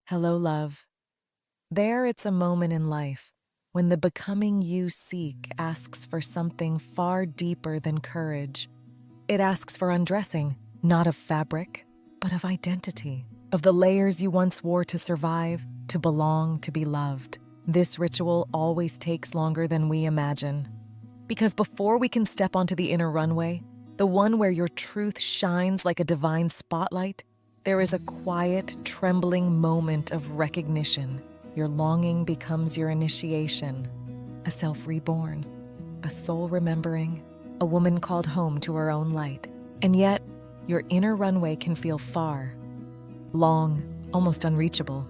Hello, love. There, it's a moment in life when the becoming you seek asks for something far deeper than courage. It asks for undressing, not of fabric, but of identity, of the layers you once wore to survive, to belong, to be loved. This ritual always takes longer than we imagine. Because before we can step onto the inner runway, the one where your truth shines like a divine spotlight, there is a quiet, trembling moment of recognition. Your longing becomes your initiation, a self reborn, a soul remembering, a woman called home to her own light. And yet, your inner runway can feel far, long, almost unreachable,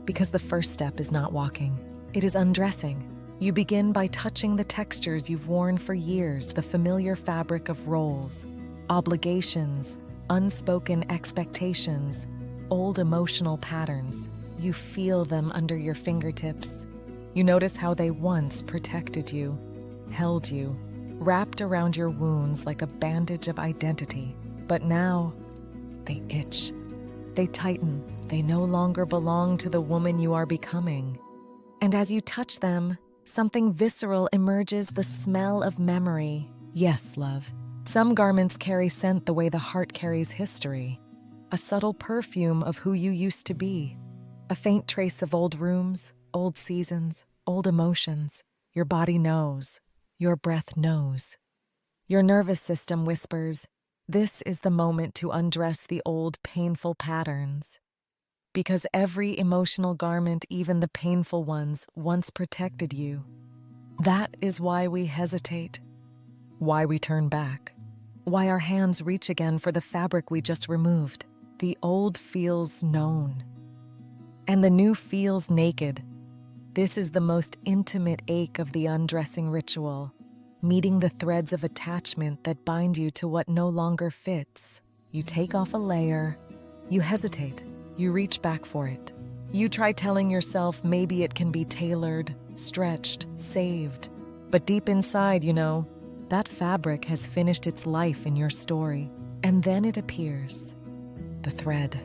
because the first step is not walking, it is undressing. You begin by touching the textures you've worn for years, the familiar fabric of roles, obligations, unspoken expectations, old emotional patterns. You feel them under your fingertips. You notice how they once protected you, held you, wrapped around your wounds like a bandage of identity. But now, they itch. They tighten. They no longer belong to the woman you are becoming. And as you touch them, something visceral emerges, the smell of memory. Yes, love. Some garments carry scent the way the heart carries history. A subtle perfume of who you used to be. A faint trace of old rooms, old seasons, old emotions. Your body knows. Your breath knows. Your nervous system whispers, this is the moment to undress the old painful patterns. Because every emotional garment, even the painful ones, once protected you. That is why we hesitate. Why we turn back. Why our hands reach again for the fabric we just removed. The old feels known. And the new feels naked. This is the most intimate ache of the undressing ritual, meeting the threads of attachment that bind you to what no longer fits. You take off a layer, you hesitate, you reach back for it. You try telling yourself maybe it can be tailored, stretched, saved. But deep inside, you know, that fabric has finished its life in your story. And then it appears, the thread.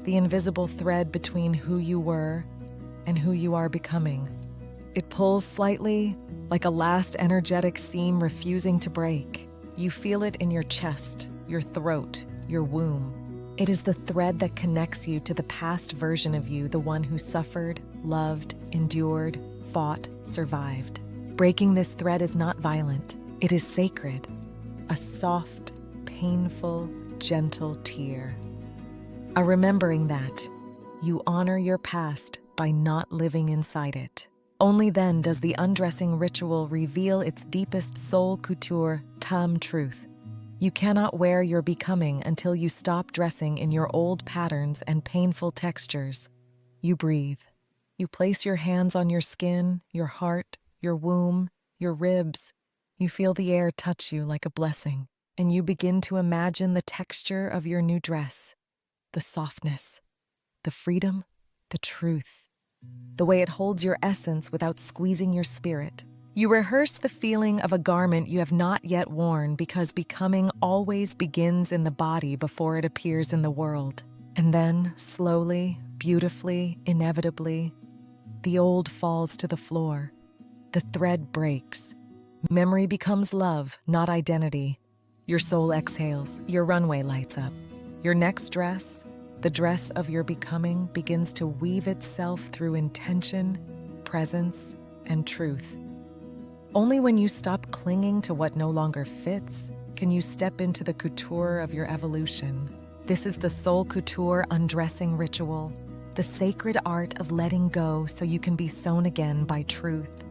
The invisible thread between who you were and who you are becoming. It pulls slightly, like a last energetic seam refusing to break. You feel it in your chest, your throat, your womb. It is the thread that connects you to the past version of you, the one who suffered, loved, endured, fought, survived. Breaking this thread is not violent. It is sacred. A soft, painful, gentle tear. A remembering that you honor your past by not living inside it. Only then does the undressing ritual reveal its deepest soul couture, truth. You cannot wear your becoming until you stop dressing in your old patterns and painful textures. You breathe. You place your hands on your skin, your heart, your womb, your ribs. You feel the air touch you like a blessing, and you begin to imagine the texture of your new dress. The softness, the freedom, the truth, the way it holds your essence without squeezing your spirit. You rehearse the feeling of a garment you have not yet worn because becoming always begins in the body before it appears in the world. And then, slowly, beautifully, inevitably, the old falls to the floor. The thread breaks. Memory becomes love, not identity. Your soul exhales, your runway lights up. Your next dress, the dress of your becoming, begins to weave itself through intention, presence, and truth. Only when you stop clinging to what no longer fits can you step into the couture of your evolution. This is the soul couture undressing ritual, the sacred art of letting go so you can be sewn again by truth.